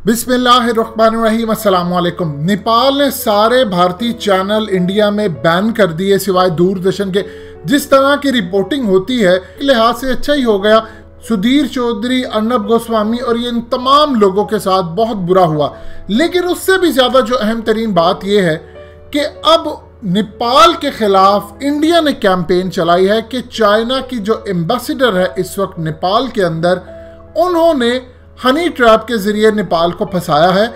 बिस्मिल्लाहिर्रहमानिर्रहीम, अस्सलाम वालेकुम। नेपाल ने सारे भारतीय चैनल इंडिया में बैन कर दिए सिवाय दूरदर्शन के। जिस तरह की रिपोर्टिंग होती है लिहाज से अच्छा ही हो गया। सुधीर चौधरी, अर्नब गोस्वामी और ये इन तमाम लोगों के साथ बहुत बुरा हुआ। लेकिन उससे भी ज़्यादा जो अहम तरीन बात यह है कि अब नेपाल के खिलाफ इंडिया ने कैंपेन चलाई है कि चाइना की जो एम्बेसडर है इस वक्त नेपाल के अंदर, उन्होंने हनी ट्रैप के ज़रिए नेपाल को फंसाया है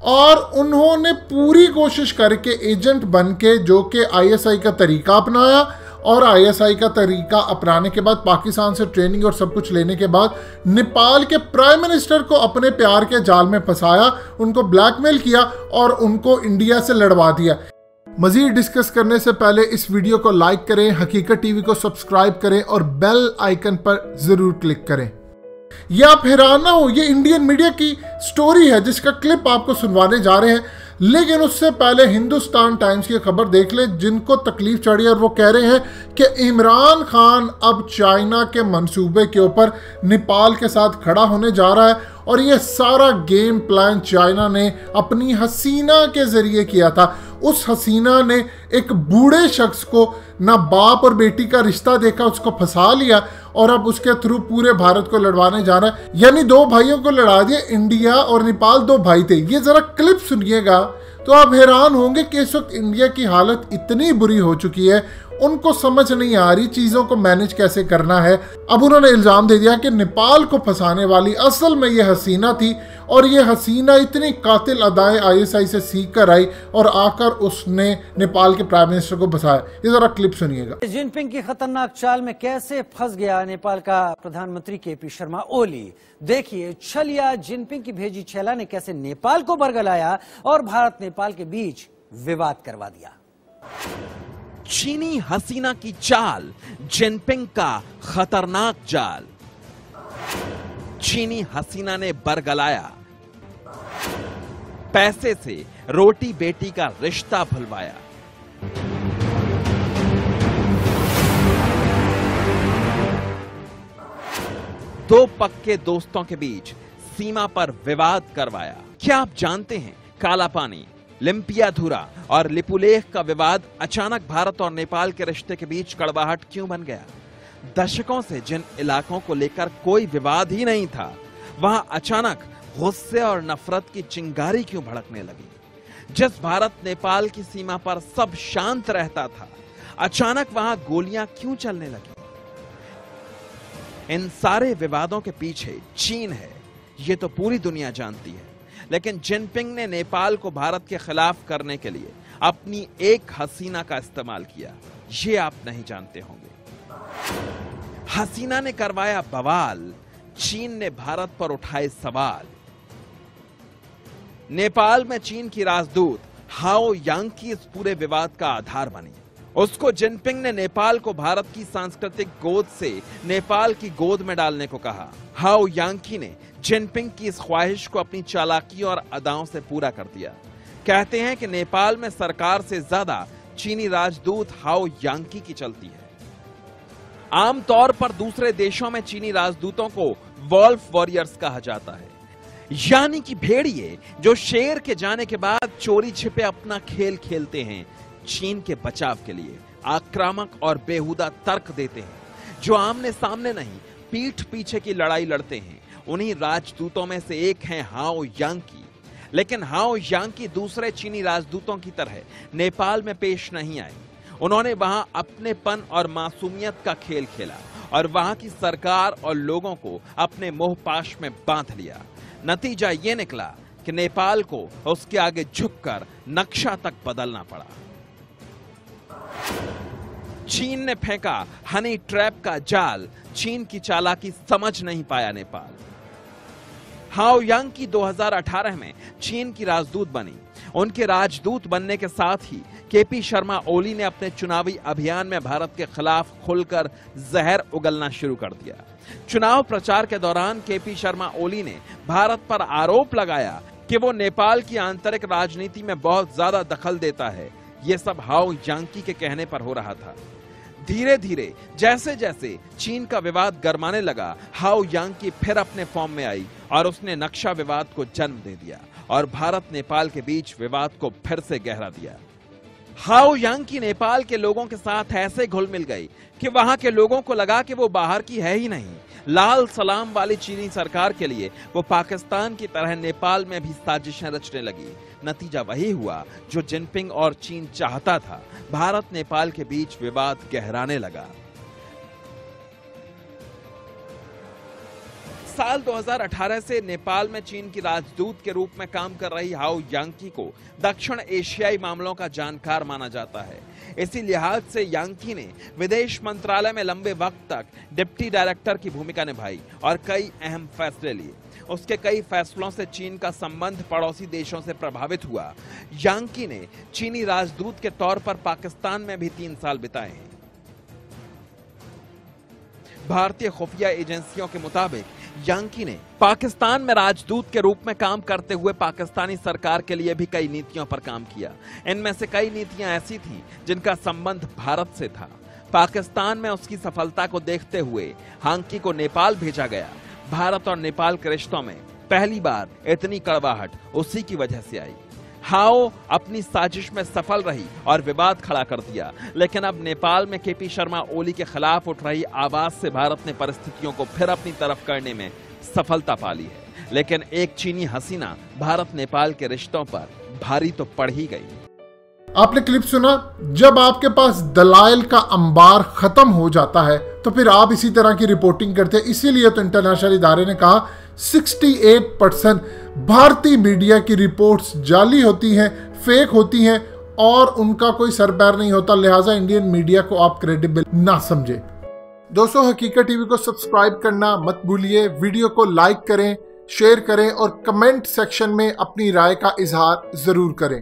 और उन्होंने पूरी कोशिश करके एजेंट बन के जो कि आईएसआई का तरीका अपनाया और आईएसआई का तरीका अपनाने के बाद पाकिस्तान से ट्रेनिंग और सब कुछ लेने के बाद नेपाल के प्राइम मिनिस्टर को अपने प्यार के जाल में फंसाया, उनको ब्लैकमेल किया और उनको इंडिया से लड़वा दिया। मज़ीद डिस्कस करने से पहले इस वीडियो को लाइक करें, हकीकत टीवी को सब्सक्राइब करें और बेल आइकन पर ज़रूर क्लिक करें। यह आप हैरान ना हो, ये इंडियन मीडिया की स्टोरी है जिसका क्लिप आपको सुनवाने जा रहे हैं। लेकिन उससे पहले हिंदुस्तान टाइम्स की खबर देख ले, जिनको तकलीफ चढ़ी और वो कह रहे हैं कि इमरान खान अब चाइना के मंसूबे के ऊपर नेपाल के साथ खड़ा होने जा रहा है और ये सारा गेम प्लान चाइना ने अपनी हसीना के जरिए किया था। उस हसीना ने एक बूढ़े शख्स को ना बाप और बेटी का रिश्ता देखा, उसको फंसा लिया और अब उसके थ्रू पूरे भारत को लड़वाने जा रहा है। यानी दो भाइयों को लड़ा दिया। इंडिया और नेपाल दो भाई थे। ये जरा क्लिप सुनिएगा तो आप हैरान होंगे कि इस वक्त इंडिया की हालत इतनी बुरी हो चुकी है, उनको समझ नहीं आ रही चीज़ों को मैनेज कैसे करना है। अब उन्होंने इल्ज़ाम दे दिया कि नेपाल को फंसाने वाली असल में ये हसीना थी और ये हसीना इतनी कातिल अदाएं आईएसआई से सीख कर आई और आकर उसने नेपाल के प्राइम मिनिस्टर को फंसाया। ये जरा क्लिप सुनिएगा। जिनपिंग की खतरनाक चाल में कैसे फंस गया नेपाल का प्रधानमंत्री केपी शर्मा ओली। देखिए, छलिया जिनपिंग की भेजी छेला ने कैसे नेपाल को बरगलाया और भारत नेपाल के बीच विवाद करवा दिया। चीनी हसीना की चाल, जिनपिंग का खतरनाक जाल। चीनी हसीना ने बरगलाया, पैसे से रोटी बेटी का रिश्ता भुलवाया। दो पक्के दोस्तों के बीच सीमा पर विवाद करवाया। क्या आप जानते हैं काला पानी, लिम्पियाधुरा और लिपुलेख का विवाद अचानक भारत और नेपाल के रिश्ते के बीच कड़वाहट क्यों बन गया? दशकों से जिन इलाकों को लेकर कोई विवाद ही नहीं था, वहां अचानक गुस्से और नफरत की चिंगारी क्यों भड़कने लगी? जिस भारत नेपाल की सीमा पर सब शांत रहता था, अचानक वहां गोलियां क्यों चलने लगी? इन सारे विवादों के पीछे चीन है, ये तो पूरी दुनिया जानती है। लेकिन जिनपिंग ने नेपाल को भारत के खिलाफ करने के लिए अपनी एक हसीना का इस्तेमाल किया, ये आप नहीं जानते होंगे। हसीना ने करवाया बवाल, चीन ने भारत पर उठाए सवाल। नेपाल में चीन की राजदूत हाओ यांकी इस पूरे विवाद का आधार बनी। उसको जिनपिंग ने नेपाल को भारत की सांस्कृतिक गोद से नेपाल की गोद में डालने को कहा। हाओ यांकी ने जिनपिंग की इस ख्वाहिश को अपनी चालाकी और अदाओं से पूरा कर दिया। कहते हैं कि नेपाल में सरकार से ज्यादा चीनी राजदूत हाओ यांकी की चलती है। आमतौर पर दूसरे देशों में चीनी राजदूतों को वॉल्फ वॉरियर्स कहा जाता है, यानी कि भेड़िए जो शेर के जाने के बाद चोरी छिपे अपना खेल खेलते हैं। चीन के बचाव के लिए आक्रामक और बेहुदा तर्क देते हैं, जो आमने सामने नहीं पीठ पीछे की लड़ाई लड़ते हैं। उन्हीं राजदूतों में से एक हैं हाओ यांकी। लेकिन हाओ यांकी दूसरे चीनी राजदूतों की तरह नेपाल में पेश नहीं आए। उन्होंने वहां अपनेपन और मासूमियत का खेल खेला और वहां की सरकार और लोगों को अपने मोहपाश में बांध लिया। नतीजा ये निकला कि नेपाल को उसके आगे झुककर नक्शा तक बदलना पड़ा। चीन ने फेंका हनी ट्रैप का जाल, चीन की चालाकी समझ नहीं पाया नेपाल। हाओ यांकी 2018 में चीन की राजदूत बनी। उनके राजदूत बनने के साथ ही केपी शर्मा ओली ने अपने चुनावी अभियान में भारत के खिलाफ खुलकर जहर उगलना शुरू कर दिया। चुनाव प्रचार के दौरान केपी शर्मा ओली ने भारत पर आरोप लगाया कि वो नेपाल की आंतरिक राजनीति में बहुत ज्यादा दखल देता है। ये सब हाओ यांकी के कहने पर हो रहा था। धीरे धीरे जैसे जैसे चीन का विवाद गरमाने लगा, हाओ यांकी फिर अपने फॉर्म में आई और उसने नक्शा विवाद को जन्म दे दिया और भारत नेपाल के बीच विवाद को फिर से गहरा दिया। हाओ यांकी नेपाल के लोगों के साथ ऐसे घुल मिल गई कि वहां के लोगों को लगा कि वो बाहर की है ही नहीं। लाल सलाम वाली चीनी सरकार के लिए वो पाकिस्तान की तरह नेपाल में भी साजिशें रचने लगी। नतीजा वही हुआ जो जिनपिंग और चीन चाहता था, भारत नेपाल के बीच विवाद गहराने लगा। साल 2018 से नेपाल में चीन की राजदूत के रूप में काम कर रही हाओ यांकी को दक्षिण एशियाई मामलों का जानकार माना जाता है। इसी लिहाज से यांकी ने विदेश मंत्रालय में लंबे वक्त तक डिप्टी डायरेक्टर की भूमिका निभाई और कई अहम फैसले लिए। उसके कई फैसलों से चीन का संबंध पड़ोसी देशों से प्रभावित हुआ। यांकी ने चीनी राजदूत के तौर पर पाकिस्तान में भी 3 साल बिताए हैं। भारतीय खुफिया एजेंसियों के मुताबिक यांकी ने पाकिस्तान में राजदूत के रूप में काम करते हुए पाकिस्तानी सरकार के लिए भी कई नीतियों पर काम किया। इनमें से कई नीतियां ऐसी थीं जिनका संबंध भारत से था। पाकिस्तान में उसकी सफलता को देखते हुए यांकी को नेपाल भेजा गया। भारत और नेपाल के रिश्तों में पहली बार इतनी कड़वाहट उसी की वजह से आई। हाओ अपनी साजिश में सफल रही और विवाद खड़ा कर दिया, लेकिन अब नेपाल में केपी शर्मा ओली के खिलाफ उठ रही आवाज से भारत ने परिस्थितियों को फिर अपनी तरफ करने में सफलता पा ली है। लेकिन एक चीनी हसीना भारत नेपाल के रिश्तों पर भारी तो पड़ ही गई। आपने क्लिप सुना, जब आपके पास दलाइल का अंबार खत्म हो जाता है तो फिर आप इसी तरह की रिपोर्टिंग करते हैं। इसीलिए तो इंटरनेशनल इदारे ने कहा 68% भारतीय मीडिया की रिपोर्ट्स जाली होती हैं, फेक होती हैं और उनका कोई सर पैर नहीं होता। लिहाजा इंडियन मीडिया को आप क्रेडिबल ना समझे। दोस्तों, हकीकत टीवी को सब्सक्राइब करना मत भूलिए। वीडियो को लाइक करें, शेयर करें और कमेंट सेक्शन में अपनी राय का इजहार जरूर करें।